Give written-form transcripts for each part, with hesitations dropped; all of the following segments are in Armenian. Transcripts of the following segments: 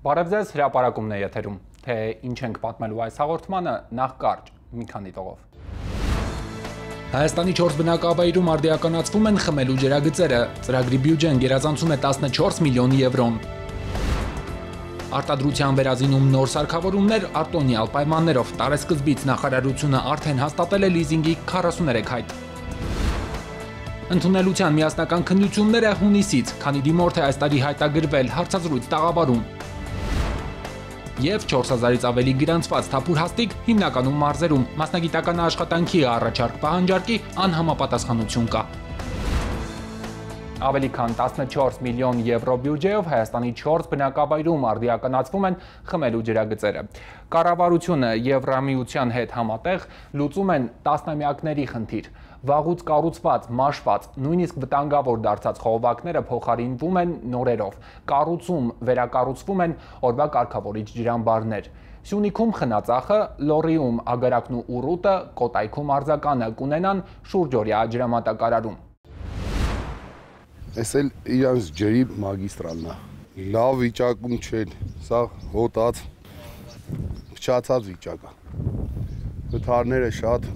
Բարև ձեզ, հրապարակումն է եթերում, թե ինչ ենք պատմելու այս հաղորդմանը, նախ կարճ մի քանի տողով։ Հայաստանի 4 բնակավայրում արդիականացվում են խմելու ջրագծերը, ծրագրի բյուջեն գերազանցում է 14 միլիոն եվրոն։ Արտադրության վերազինում նոր սարքավորումներ արտոնյալ պայմաններով, տարեսկզբից նախարարությունը արդեն հաստատել է լիզինգի 43 հայտ։ Ընդունելության միասնական քննությունները հունիսից, քանի դիմորդ է այս տարի հայտագրվել հարցազրույց տաղավարում։ Եվ 4000-ից ավելի գրանցված թափուր հաստիկ հիմնականում մարզերում մասնագիտական աշխատանքի առաջարկ պահանջարկի անհամապատասխանություն կա։ Ավելի քան 14 միլիոն եվրո բյուջեով Հայաստանի 4 բնակավայրում արդիականացվում են խմելու ջրագծերը։ Կառավարությունը Եվրամիության հետ համատեղ լուծում են տասնամյակների խնդիր։ Վաղուց կառուցված, մաշված, նույնիսկ վտանգավոր դարձած խողովակները փոխարինվում են նորերով, կառուցում, վերակառուցվում են օրվա կարգավորիչ ջրամբարներ։ Սյունիքում խնածախը, Լոռիում ագարակն ու ուռուտը, Կոտայքում արձականը կունենան շուրջօրյա ջրամատակարարում։ Այս էլ իրանց ջրի մագիստրալն է, լավ վիճակում չեն, սա հոտած, փչացած վիճակ է, վթարները շատ։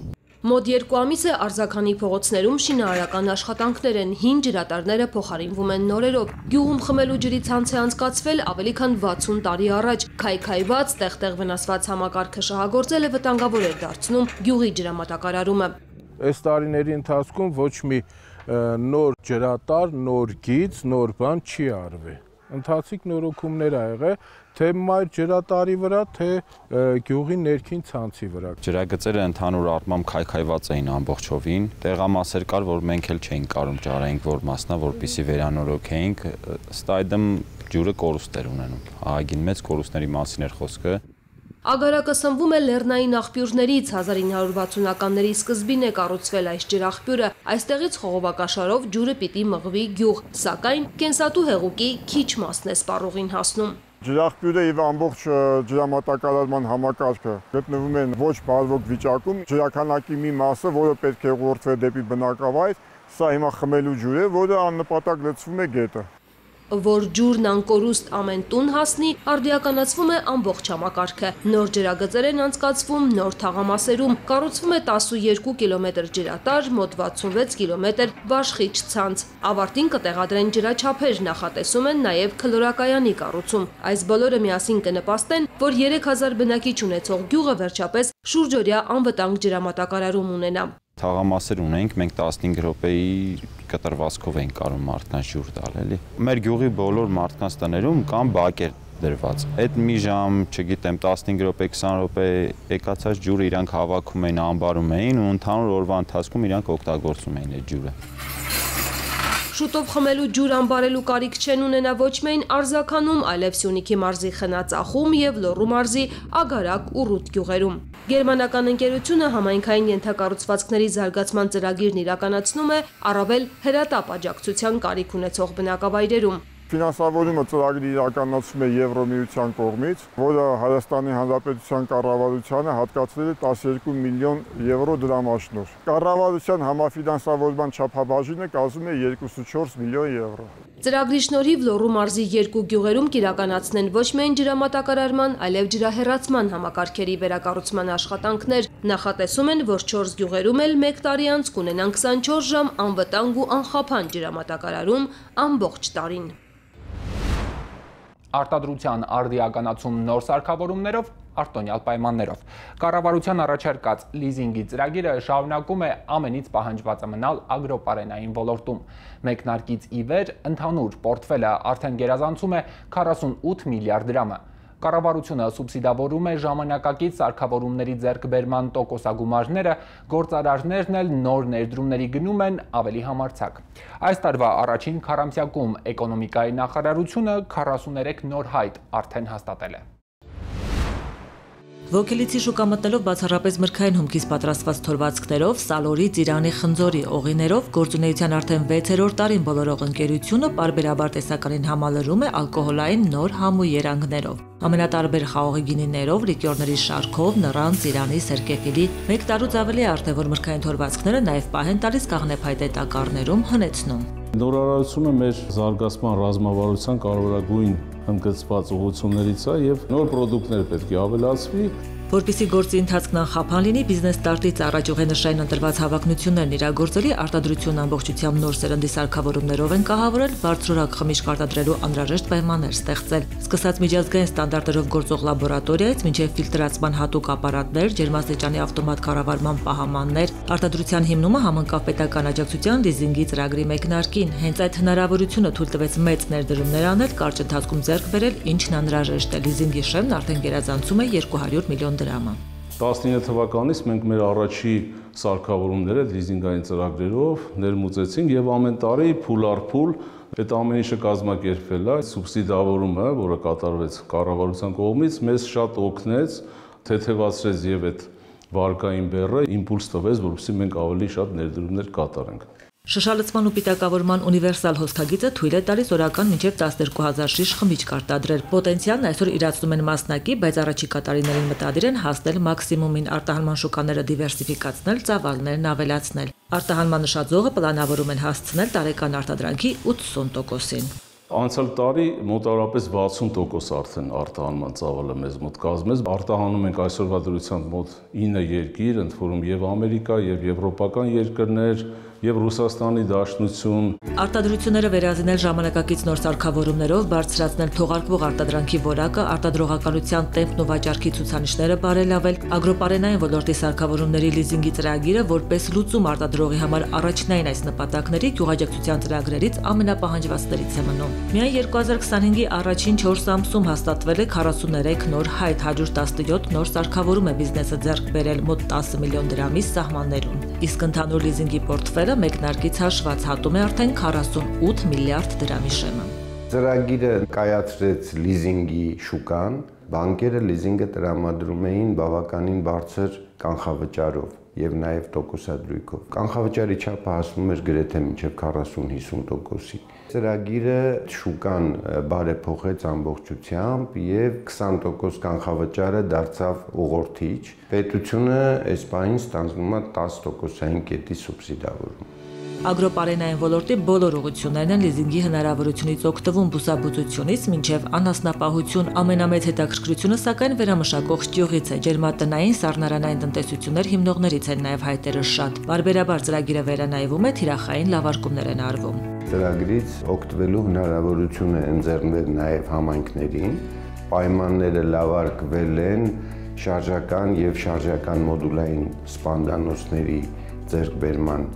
Մոտ 2 ամիս է Արձականի փողոցներում շինարարական աշխատանքներ են, հին ջրատարները փոխարինվում են նորերով։ Գյուղում խմելու ջրի ցանց է անցկացվել ավելի քան 60 տարի առաջ։ Քայքայված, տեղ-տեղ վնասված համակարգը շահագործել է վտանգավոր էր դարձնում գյուղի ջրամատակարարումը։ Այս տարիների ընթացքում ոչ մի նոր ջրատար, նոր գիծ, նոր բան չի արվել։ Ընթացիկ նորոգումներ ա եղել թե մայր ջրատարի վրա, թե գյուղի ներքին ցանցի վրա։ Ջրագծերը ընդհանուր առմամբ քայքայված էին ամբողջովին, տեղամասեր կար, որ մենք էլ չէինք կարող ճարենք, որ մասնա, որպեսզի վերանորոգեինք, ըստ այդմ ջուրը կորուստ էր ունենում։ Ահագին մեծ կորուստների մասին էր խոսքը։ Ագարակը սնվում է լեռնային աղբյուրներից, 1960-ականների սկզբին է կառուցվել այս ջրաղբյուրը, այստեղից խողովակաշարով ջուրը պիտի մղվի գյուղ, սակայն կենսատու հեղուկի քիչ մասն է սպառողին հասնում։ Ջրաղբյուրը եւ ամբողջ ջրամատակարարման համակարգը գտնվում են ոչ բարվոք վիճակում, ջրաքանակի մի մասը, որը պետք է ուղղորդվի դեպի բնակավայր, սա հիմա խմելու ջուր է, որը աննպատակ լցվում է գետը։ Որ ջուրն անկորուստ ամեն տուն հասնի, արդիականացվում է ամբողջ համակարգը։ Նոր ջրագծեր են անցկացվում նոր թաղամասերում, կառուցվում է 12 կիլոմետր ջրատար, մոտ 66 կիլոմետր վաշխիչ ցանց։ Ավարտին կտեղադրեն ջրաչափեր, նախատեսում են նաև քլորակայանի կառուցում։ Այս բոլորը միասին կնպաստեն, որ 3000 բնակիչ ունեցող գյուղը վերջապես շուրջօրյա անվտանգ ջրամատակարարում ունենա։ Թաղամասեր ունենք, մենք 15 րոպեի կտրվածքով ենք կարող մարդկանց ջուր տալ, էլի։ Մեր գյուղի բոլոր մարդկանց տներում կան բակեր դրված։ Այդ մի ժամ, չգիտեմ, 15 րոպե, 20 րոպե եկածած ջուրը իրանք հավաքում էին, ամբարում էին ու ընդհանուր օրվա ընթացքում իրանք օգտագործում էին այդ ջուրը։ Շուտով խմելու ջուր անբարելու կարիք չեն ունենա ոչ միայն Արձականում, այլև Սյունիքի մարզի Խնածախում եւ Լոռու մարզի Ագարակ ուռուտ գյուղերում։ Գերմանական ընկերությունը համայնքային ենթակառուցվածքների զարգացման ծրագիրն իրականացնում է առավել հրատապ աջակցության կարիք ունեցող բնակավայրերում։ Ֆինանսավորումը ծրագրի իրականացվում է Եվրամիության կողմից, որը Հայաստանի Հանրապետության կառավարությանը հատկացրել է 12 միլիոն եվրո դրամաշնորհ։ Կառավարության համաֆինանսավորման չափաբաժինը կազմում է 2.4 միլիոն եվրո։ Ծրագրի շնորհիվ Լոռու մարզի 2 գյուղերում կիրականացնեն ոչ միայն ջրամատակարարման, այլև ջրահեռացման համակարգերի վերակառուցման աշխատանքներ։ Նախատեսում են, որ 4 գյուղերում էլ 1 տարի անց կունենան 24 ժամ անվտանգ ու անխափան ջրամատակարարում ամբողջ տարին։ Արտադրության արդիականացում նոր սարքավորումներով, արտոնյալ պայմաններով։ Կառավարության առաջարկած լիզինգի ծրագիրը շարունակում է ամենից պահանջվածը մնալ ագրոպարենային ոլորտում։ Մեկնարկից ի վեր ընդհանուր պորտֆելը արդեն գերազանցում է 48 միլիարդ դրամը։ Կառավարությունը սուբսիդավորում է ժամանակակից սարքավորումների ձեռքբերման տոկոսագումարները, գործարարներն էլ նոր ներդրումների գնում են ավելի համարձակ։ Այս տարվա առաջին քառամսյակում էկոնոմիկայի նախարարությունը 43 նոր հայտ արդեն հաստատել է։ Ոգելիցի շուկա մտնելով բացառապես մրգային հումքից պատրաստված թորվածքներով, սալորի, ծիրանի, խնձորի, օղիներով գործունեության արդեն 6-րդ տարին բոլորող ընկերությունը պարբերաբար տեսականին համալրում է ալկոհոլային նոր համ ու երանգներով։ Ամենատարբեր խաղողի գինիներով, լիկյորների շարքով, նռան, ծիրանի, սերկևիլի, 1 տարուց ավելի է արդեն որ մրգային թորվածքները նաև պահեն տալիս կաղնեփայտե տակառներում հնեցնում։ Նորարարությունը մեր զարգացման ռազմավարության կարևորագույն ընդգծված ուղղություններից է եւ նոր պրոդուկտներ պետք է ավելացվի։ Որպեսզի գործի ընթացքն անխափան լինի, բիզնես ստարտից առաջ ուղենշային ընտրված հավակնություններն իրագործելի, արտադրությունն ամբողջությամբ նոր սերնդի սարքավորումներով են կահավորել, բարձրորակ խմիչք արտադրելու անհրաժեշտ պայմաններ ստեղծել։ Սկսած միջազգային ստանդարտերով գործող լաբորատորիայից մինչև ֆիլտրացման հատուկ ապարատներ, ջերմաստիճանի ավտոմատ կառավարման պահամաններ, արտադրության հիմնումը համընկավ պետական աջակցության լիզինգի ծրագրի մեկնարկին։ Հենց այդ հնարավորությունը թույլ տվեց մեծ ներդրումներ անել, կարճ ընթացքում ձեռք բերել, ինչն անհրաժեշտ է։ Լիզինգի շեմն արդեն գերազանցում է 200 միլիոն դրամը։ 19 թվականից մենք մեր առաջի սարքավորումները լիզինգային ծրագրերով ներմուծեցինք եւ ամեն տարի փուլ առ փուլ այդ ամեն ինչը կազմակերպվել է, սուբսիդավորումը, որը կատարվեց կառավարության կողմից, մեզ շատ օգնեց, թեթևացրեց եւ այդ վարկային բեռը իմպուլս տվեց, որովհետեւ մենք ավելի շատ ներդրումներ կատարենք։ Շշալցման ու պիտակավորման ունիվերսալ հոսքագիծը թույլ է տալիս օրական մինչև 12000 շիշ խմիչք արտադրել։ Պոտենցիալն այսօր իրացնում են մասնակի, բայց առաջիկա տարիներին մտադիր են հասնել մաքսիմումին, արտահանման շուկաները դիվերսիֆիկացնել, ծավալներն ավելացնել։ Արտահանման նշաձողը պլանավորում են հասցնել տարեկան արտադրանքի 80%-ին։ Անցյալ տարի մոտավորապես 60% արդեն արտահանման ծավալը մեզ մոտ կազմեց։ Արտահանում ենք այսօրվա դրությամբ մոտ 9 երկիր, ընդ որում եւ Ամերիկա, եւ եվրոպական երկրներ, եւ Ռուսաստանի Դաշնություն։ Արտադրությունները վերազինել ժամանակակից նոր սարքավորումներով, բարձրացնել թողարկվող արտադրանքի որակը, արտադրողականության տեմպն ու վաճառքի ցուցանիշները բարելավել, ագրոպարենային ոլորտի սարքավորումների լիզինգի ծրագիրը որպես լուծում արտադրողի համար առաջնային այս նպատակների գյուղաճակցության ծրագրերից ամենապահանջվածներից է մնում։ Միայն 2025-ի առաջին 4 ամսում հաստատվել է 43 նոր հայտ, 117 նոր սարքավորում է բիզնեսը ձեռք բերել մոտ 10 միլիոն դրամի սահմաններում։ Իսկ ընդհանուր լիզինգի պորտֆելը մեկնարկից հաշված հատում է արդեն 48 միլիարդ դրամի շեմը։ Ծրագիրը կայացրեց լիզինգի շուկան, բանկերը լիզինգը տրամադրում էին բավականին բարձր կանխավճարով եւ նաեւ տոկոսադրույքով։ Կանխավճարի չափը հասնում էր գրեթե մինչեւ 40-50%-ի։ Ծրագիրը շուկան բարեփոխեց ամբողջությամբ եւ 20% կանխավճարը դարձավ ուղղորդիչ։ Պետությունը այս պահին ստանձնում է 10%-ային կետի սուբսիդավորում։ Ագրոպարենային ոլորտի բոլոր ուղղություններն են լիզինգի հնարավորությունից օգտվում բուսաբուծությունից մինչև անասնապահություն։ Ամենամեծ հետաքրքրությունը սակայն վերամշակող ճյուղից է, ջերմատնային սառնարանային տնտեսություններ հիմնողներից են նաև հայտերը շատ։ Բարբերաբար ծրագիրը վերանայվում է, թիրախային լավարկումներ են արվում։ Ծրագրից օգտվելու հնարավորություն է ընձեռնել նաև համայնքներին, պայմանները լավարկվել են շարժական եւ շարժական մոդուլային սպանդանոցների ձեռքբերման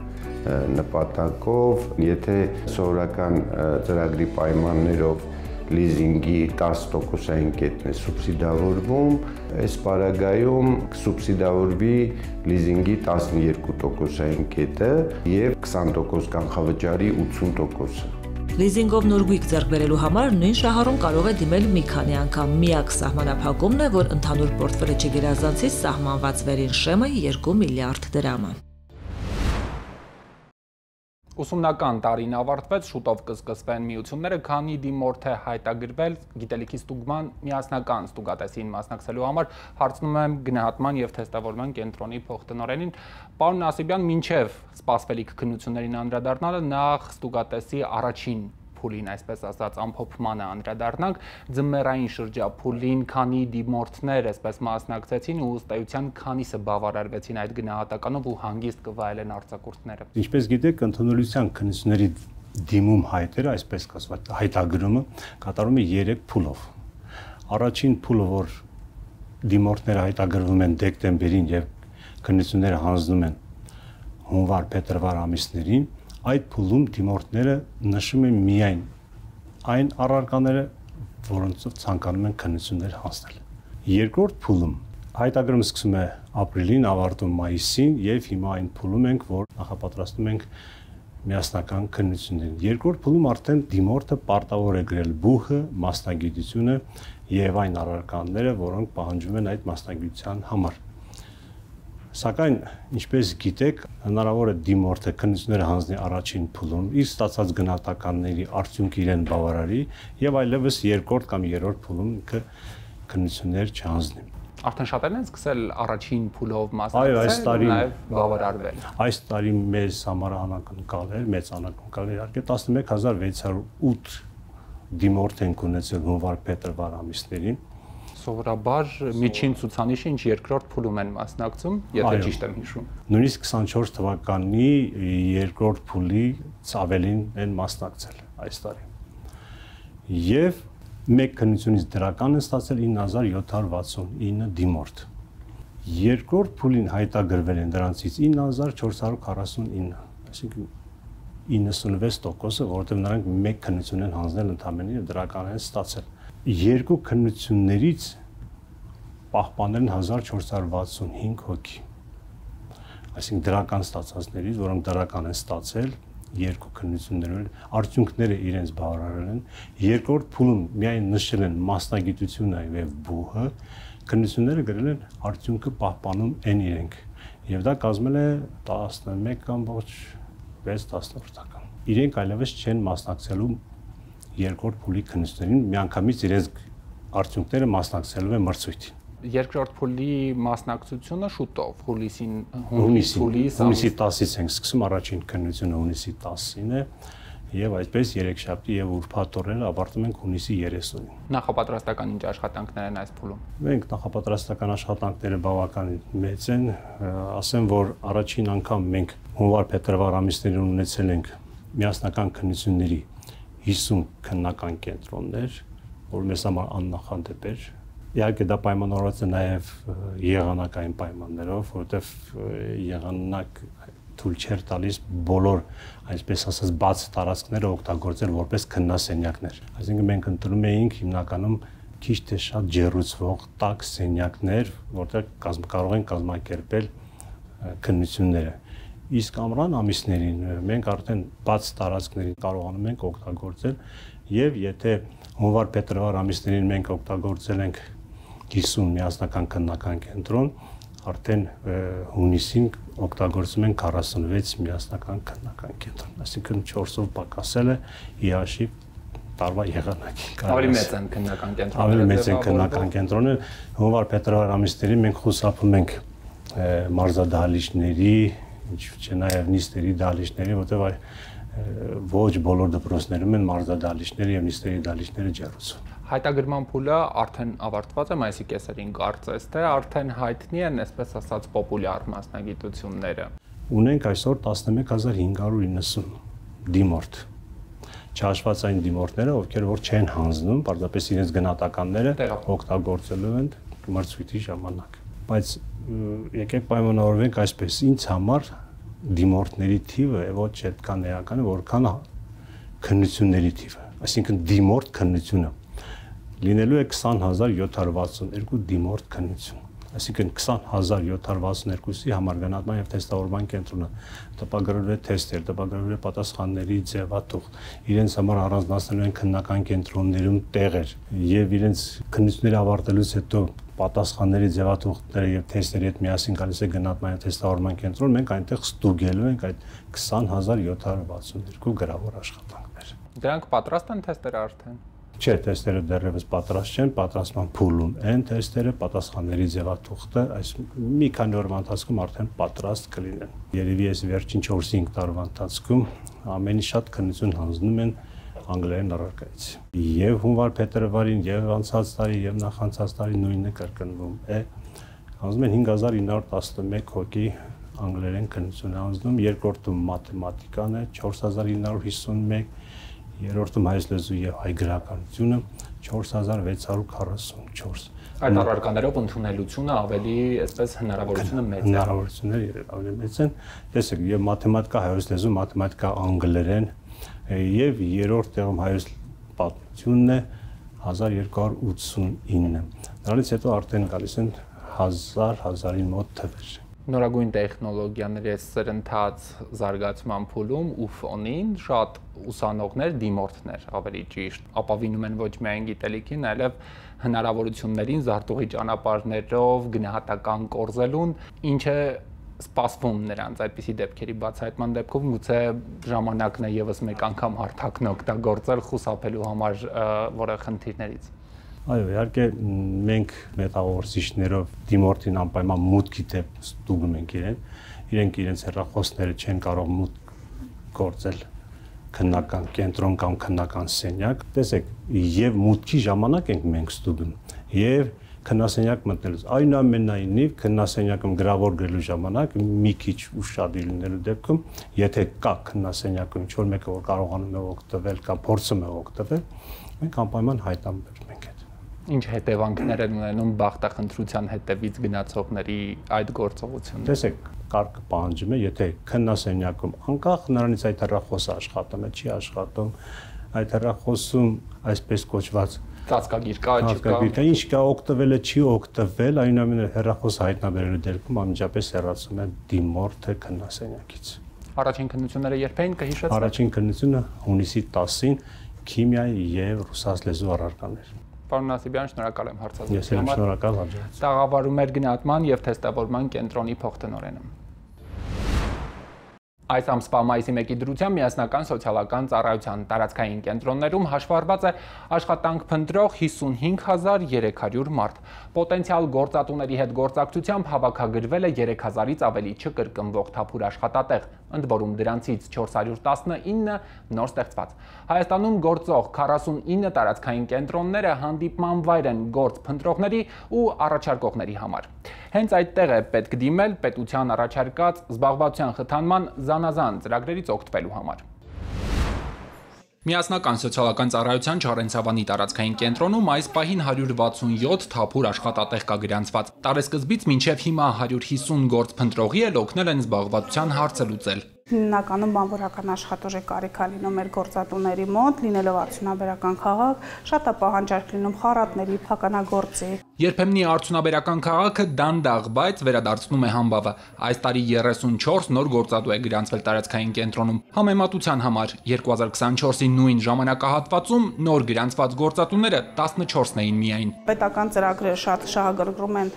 նպատակով, եթե սովորական ծրագրի պայմաններով լիզինգի 10%-ային կետն է սուբսիդավորվում, այս պարագայում սուբսիդավորվի լիզինգի 12%-ային կետը եւ 20% կանխավճարի 80%-ը։ Լիզինգով նորգույք ձեռք բերելու համար նույն շահառուն կարող է դիմել մի քանի անգամ։ Միակ սահմանափակումն է, որ ընդհանուր պորտֆելը չգերազանցի սահմանված վերին շեմը 2 միլիարդ դրամը։ Ուսումնական տարին ավարտվեց, շուտով կսկսվեն միությունները, քանի դիմորդ է հայտագրվել գիտելիքի ստուգման միասնական ստուգատեսին մասնակցելու համար, հարցնում եմ գնահատման եւ թեստավորման կենտրոնի փոխտնօրենին։ Պարոն Նասիբյան, մինչև սպասվելիք քննություններին անդրադառնալը նախ ստուգատեսի առաջին փուլին, այսպես ասած, ամփոփմանը անդրադառնանք, ձմեռային շրջափուլին քանի դիմորդներ այսպես մասնակցեցին ու ըստ էության քանիսը բավարարվեցին այդ գնահատականով ու հանգիստ կվայելեն արձակուրդները։ Ինչպես գիտեք, ընդունելության քննությունների դիմում հայտերը, այսպես կոչված հայտագրումը կատարում է 3 փուլով։ Առաջին փուլը, որ դիմորդները հայտագրվում են դեկտեմբերին եւ քննությունները հանձնում են հունվար-փետրվար ամիսներին, այդ փուլում դիմորդները նշում են միայն այն առարկաները, որոնցով ցանկանում են քննություններ հանձնել։ Երկրորդ փուլում հայտագրումը սկսում է ապրիլին, ավարտում մայիսին եւ հիմա այն փուլում ենք, որ նախապատրաստում ենք միասնական քննություններին։ Երկրորդ փուլում արդեն դիմորդը պարտավոր է գրել բուհը, մասնագիտությունը եւ այն առարկաները, որոնք պահանջվում են այդ մասնագիտության համար։ Սակայն, ինչպես գիտեք, հնարավոր է դիմորդը քննությունները հանձնի առաջին փուլում, իր ստացած գնահատականների արդյունքը իրեն բավարարի եւ այլևս երկրորդ կամ երրորդ փուլում ինքը քննություններ չհանձնի։ Արդեն շատերն են սկսել առաջին փուլով Այո, այս տարի նաև բավարարվել։ Այս տարի մեզ համար անակնկալ էր, մեծ անակնկալ իհարկե 11608 դիմորդ են ունեցել հունվար-փետրվար ամիսներին։ Սովորաբար միջին ցուցանիշը ինչ երկրորդ փուլում են մասնակցում, եթե ճիշտ եմ հիշում։ Նույնիսկ 24 թվականի երկրորդ փուլից ավելին են մասնակցել այս տարի։ Եվ մեկ քննությունից դրական են ստացել 9769 դիմորդ։ Երկրորդ փուլին հայտագրվել են դրանցից 9449, այսինքն 96%-ը, որովհետև նրանք մեկ քննություն են հանձնել ընդամենը եւ դրական են ստացել։ Երկու քննություններից պահպանել են 1465 հոգի։ Այսինքն դրական ստացածներից, որոնք դրական են ստացել, երկու քննություններում արդյունքները իրենց բավարարել են։ Երկրորդ փուլում միայն նշել են մասնագիտությունը եւ բուհը, քննությունները գրել են արդյունքը պահպանում են իրենք։ Եվ դա կազմել է 11.6%։ Իրենք այլևս չեն մասնակցելու երկրորդ փուլի քննություններին, միանգամից իրենց արդյունքները մասնակցելու են մրցույթին։ Երկրորդ փուլի մասնակցությունը շուտով, հունիսի 10-ից ենք սկսում, առաջին քննությունը հունիսի 10-ին է, եւ այսպես երեքշաբթի եւ ուրբաթ օրերը ավարտում ենք հունիսի 30-ին։ Նախապատրաստական ինչ աշխատանքներ են այս փուլում։ Մենք նախապատրաստական աշխատանքները բավական մեծ են, ասեմ, որ առաջին անգամ մենք հունվար-փետրվար ամիսներին ունեցել ենք միասնական քննությունների 50 քննական կենտրոններ, որ մեզ համար աննախադեպ էր։ Իհարկե դա պայմանավորված է նաև եղանակային պայմաններով, որովհետև եղանակ թույլ չէր տալիս բոլոր, այսպես ասած, բաց տարածքները օգտագործել որպես քննասենյակներ։ Այսինքն մենք ընտրում էինք հիմնականում քիչ թե շատ ջեռուցվող տաք սենյակներ, որտեղ կարող են կազմակերպել քննությունները։ Իսկ ամռան ամիսներին մենք արդեն բաց տարածքներին կարողանում ենք օգտագործել եւ եթե հունվար-փետրվար ամիսներին մենք օգտագործել ենք 50 միասնական քննական կենտրոն, արդեն հունիսին օգտագործում են 46 միասնական քննական կենտրոն, այսինքն 4-ով պակասել է ԻԱՇ-ի տարվա եղանակի։ Ավելի մեծ են քննական կենտրոնները։ Ավելի մեծ են քննական կենտրոնները, հունվար-փետրվար ամիսներին մենք խուսափում ենք մարզադահլիճների, ինչ չէ նաև նիստերի դահլիճների, որտեղ ոչ բոլոր դպրոցներում են մարզադահլիճները եւ նիստերի դահլիճները ջեռուցում։ Հայտագրման փուլը արդեն ավարտված է մայիսի կեսերին կարծես, թե արդեն հայտնի են, այսպես ասած, պոպուլյար մասնագիտությունները։ Ունենք այսօր 11590 դիմորդ։ Չհաշված այն դիմորդները, ովքեր որ չեն հանձնում, պարզապես իրենց գնահատականները օգտագործելու են մրցույթի ժամանակ։ Բայց եկեք պայմանավորվենք այսպես, ինձ համար դիմորդների թիվը ոչ այդքան էական է, որքան քննությունների թիվը, այսինքն դիմորդ քննությունը լինելու է 20762 դիմորդ քննություն, այսինքն 20762-ի համար գնահատման եւ թեստավորման կենտրոնը տպագրել է թեստեր, տպագրել է պատասխանների ձևաթուղթ, իրենց համար առանձնացնելու են քննական կենտրոններում տեղեր եւ իրենց քննությունները ավարտելուց հետո պատասխանների ձևաթուղթները եւ թեստերի հետ միասին գալիս է գնահատման եւ թեստավորման կենտրոն, մենք այնտեղ ստուգելու ենք այդ 20762 գրավոր աշխատանքներ։ Դրանք պատրաստ են թեստերը արդեն։ Չէ, թեստերը դեռևս պատրաստ չեն, պատրաստման փուլում են թեստերը, պատասխանների ձևաթուղթը, այս մի քանի օրվա ընթացքում արդեն պատրաստ կլինեն։ Երևի այս վերջին 4-5 տարվա ընթացքում ամենի շատ քննություն հանձնում են անգլերեն առարկայից։ Եվ հունվար-փետրվարին, եւ անցած տարի, եւ նախանցած տարի նույնը կրկնվում է։ Հանձնում են 5911 հոգի անգլերեն քննություն հանձնում, երկրորդում մաթեմատիկան է 4951, երրորդում հայոց լեզու եւ հայ գրականությունը 4644։ Այդ առարկաներով ընդունելությունը ավելի, այսպես հնարավորությունը մեծ է։ Հնարավորությունները ավելի մեծ են։ Տեսեք, եւ մաթեմատիկա, հայոց լեզու, մաթեմատիկա, անգլերեն եւ երրորդ տեղում հայոց պատմությունն է 1289։ Դրանից հետո արդեն գալիս են 1000-1000-ին մոտ թվեր։ Նորագույն տեխնոլոգիաների սրընթաց զարգացման փուլում ու ֆոնին շատ ուսանողներ, դիմորդներ ավելի ճիշտ, ապավինում են ոչ միայն գիտելիքին, այլև հնարավորություններին, զարտուղի ճանապարհներով գնահատական կորզելուն, ինչը սպասվում նրանց այդպիսի դեպքերի բացահայտման դեպքում գուցե ժամանակն է եւս մեկ անգամ հարթակն օգտագործել խուսափելու համար որը խնդիրներից։ Այո, իհարկե մենք մետաղորսիչներով դիմորդին անպայման մուտքի դեպ ստուգում ենք իրենք իրենց հեռախոսները չեն կարող մուտք գործել քննական կենտրոն կամ քննական սենյակ։ Տեսեք, եւ մուտքի ժամանակ ենք մենք ստուգում, եւ քննասենյակ մտնելուց այնուամենայնիվ քննասենյակում գրավոր գրելու ժամանակ մի քիչ ուշադիր լինելու դեպքում, եթե կա քննասենյակում ինչ-որ մեկը որ կարողանում է օգտվել կամ փորձում է օգտվել, մենք անպայման հայտանբերում ենք այդ։ Ինչ հետևանքներ են ունենում բախտախնդրության հետևից գնացողների այդ գործողությունը։ Տեսեք, կարգը պահանջում է, եթե քննասենյակում անկախ նրանից այդ հեռախոսը աշխատում է, չի աշխատում, այդ հեռախոսում այսպես կոչված ծածկագիր կա, չկա։ Ինչ կա, օգտվել է, չի օգտվել, այնուամենայնիվ հեռախոսը հայտնաբերելու դեպքում անմիջապես հեռացում է դիմորդը քննասենյակից։ Առաջին քննությունները երբ էին կհիշեցնեք։ Առաջին քննությունը հունիսի 10-ին քիմիայի եւ ռուսաց լեզու առարկաներ։ Պարոն Նասիբյան, շնորհակալ եմ հարցազրույցի Ես եմ շնորհակալ հաջողություն։ Տաղավարումներ գնահատման եւ թեստավորման կենտրոնի փոխտնօրենը։ Այս ամսվա մայիսի 1-ի դրությամբ միասնական սոցիալական ծառայության տարածքային կենտրոններում հաշվառված է աշխատանք փնտրող 55300 մարդ։ Պոտենցիալ գործատուների հետ գործակցությամբ հավաքագրվել է 3000-ից ավելի չկրկնվող թափուր աշխատատեղ, ընդ որում դրանցից 419 նոր ստեղծված։ Հայաստանում գործող 49 տարածքային կենտրոնները հանդիպման վայր են գործ փնտրողների ու առաջարկողների համար։ Հենց այդտեղ է պետք դիմել պետության առաջարկած զբաղվածության խթանման զանազան ծրագրերից օգտվելու համար։ Միասնական սոցիալական ծառայության Չարենցավանի տարածքային կենտրոնում այս պահին 167 թափուր աշխատատեղ կա գրանցված։ Տարեսկզբից մինչև հիմա 150 գործ փնտրողի էլ օգնել են զբաղվածության հարցը լուծել։ Հիմնականում բանվորական աշխատուժի կարիք է լինում մեր գործատուների մոտ, լինելով արդյունաբերական քաղաք, շատ է պահանջարկ լինում խառատների, փականագործի։ Երբեմնի արդյունաբերական քաղաքը դանդաղ, բայց վերադարձնում է համբավը։ Այս տարի 34 նոր գործատու է գրանցվել տարածքային կենտրոնում։ Համեմատության համար 2024-ի նույն ժամանակահատվածում նոր գրանցված գործատուները 14-ն էին միայն։ Պետական ծրագրերը շատ շահագրգռում են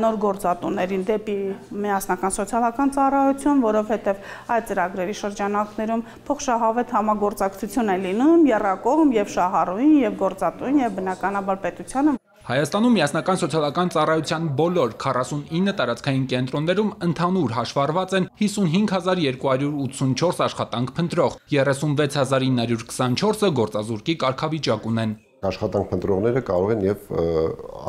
նոր գործատուներին դեպի միասնական սոցիալական ծառայություն, որովհետև այդ ծրագրերի շրջանակներում փոխշահավետ համագործակցություն է լինում եռակողմ եւ շահառուին եւ գործատուին եւ բնականաբար պետությանը։ Հայաստանում միասնական սոցիալական ծառայության բոլոր 49 տարածքային կենտրոններում ընդհանուր հաշվառված են 55284 աշխատանք փնտրող, 36924-ը գործազուրկի կարգավիճակ ունեն։ Աշխատանք փնտրողները կարող են եւ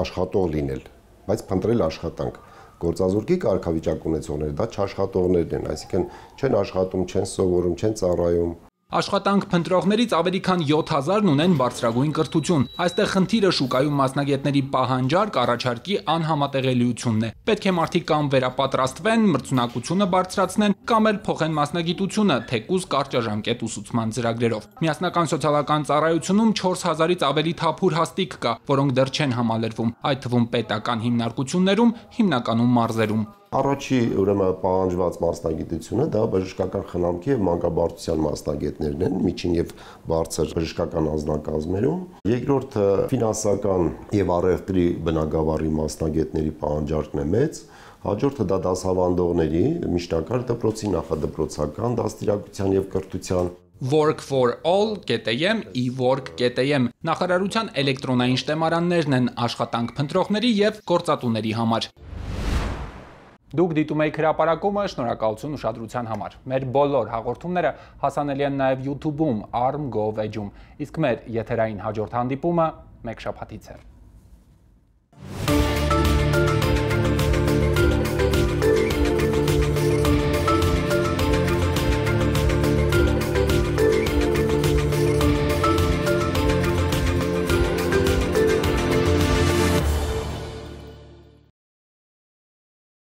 աշխատող լինել, բայց փնտրել աշխատանք։ Գործազուրկի կարգավիճակ ունեցողները դա չաշխատողներն են, այսինքն չեն աշխատում, չեն սովորում, չեն ծառայում։ Աշխատանք փնտրողներից ավելի քան 7000-ն ունեն բարձրագույն կրթություն։ Այստեղ խնդիրը շուկայում մասնագետների պահանջարկ առաջարկի անհամատեղելիությունն է։ Պետք է մարդիկ կամ վերապատրաստվեն, մրցունակությունը բարձրացնեն, կամ էլ փոխեն մասնագիտությունը, թեկուզ կարճաժամկետ ուսուցման ծրագրերով։ Միասնական սոցիալական ծառայությունում 4000-ից ավելի թափուր հաստիք կա, որոնք դեռ չեն համալրվում, այդ թվում պետական հիմնարկություններում, հիմնականում մարզերում։ Առաջի ուրեմն պահանջված մասնագիտությունը դա բժշկական խնամքի եւ մանկաբարձության մասնագետներն են, միջին եւ բարձր բժշկական անձնակազմերում։ Երկրորդը ֆինանսական եւ առևտրի բնագավառի մասնագետների պահանջարկն է մեծ։ Հաջորդը դա դասավանդողների, միջնակարգ դպրոցի, նախադպրոցական դաստիարակության եւ կրթության Work for all.am, e-work.am նախարարության էլեկտրոնային շտեմարաններն են աշխատանք փնտրողների եւ գործատուների համար։ Դուք դիտում եք հրապարակումը, շնորհակալություն ուշադրության համար։ Մեր բոլոր հաղորդումները հասանելի են նաև YouTube-ում, Arm.gov էջում, իսկ մեր եթերային հաջորդ հանդիպումը մեկ շաբաթից է։